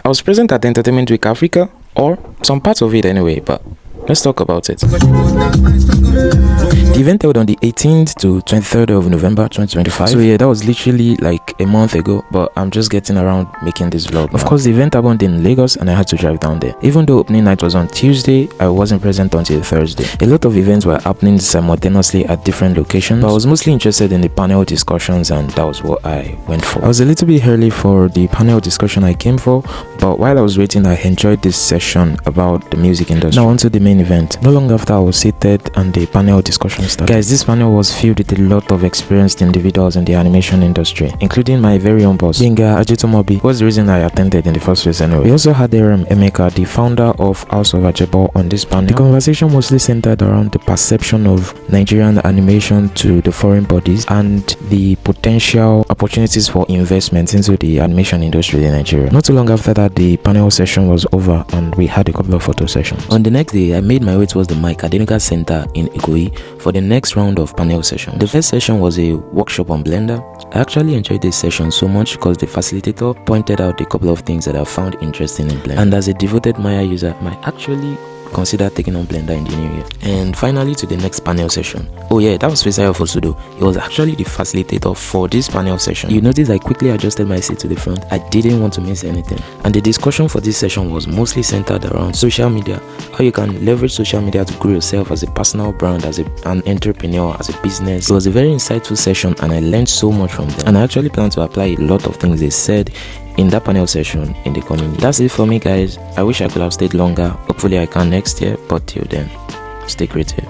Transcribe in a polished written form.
I was present at Entertainment Week Africa, or some parts of it anyway, but let's talk about it. The event held on the 18th to 23rd of November 2025. So yeah, that was literally like a month ago, but I'm just getting around making this vlog. Of course, the event happened in Lagos and I had to drive down there. Even though opening night was on Tuesday, I wasn't present until Thursday. A lot of events were happening simultaneously at different locations, but I was mostly interested in the panel discussions and that was what I went for. I was a little bit early for the panel discussion I came for, but while I was waiting, I enjoyed this session about the music industry. Now onto the main event. No long after I was seated and the panel discussion started. Guys, this panel was filled with a lot of experienced individuals in the animation industry, including my very own boss, Yinka Ajitomobi, who was the reason I attended in the first place anyway. We also had Emeka, the founder of House of Ajebo, on this panel. The conversation mostly centered around the perception of Nigerian animation to the foreign bodies and the potential opportunities for investment into the animation industry in Nigeria. Not too long after that, the panel session was over and we had a couple of photo sessions. On the next day, I made my way towards the Mike Adenuga Center in Ikoyi for the next round of panel session. The first session was a workshop on Blender. I actually enjoyed this session so much because the facilitator pointed out a couple of things that I found interesting in Blender. And as a devoted Maya user, I might actually consider taking on Blender in the new year. And finally, to the next panel session. Oh yeah, that was Fisayo Fosudo. He was actually the facilitator for this panel session. You notice I quickly adjusted my seat to the front. I didn't want to miss anything. And the discussion for this session was mostly centered around social media, how you can leverage social media to grow yourself as a personal brand, as an entrepreneur, as a business. It was a very insightful session and I learned so much from them. And I actually plan to apply a lot of things they said in that panel session in the coming year. That's it for me, guys. I wish I could have stayed longer. Hopefully I can next year, but till then, stay creative.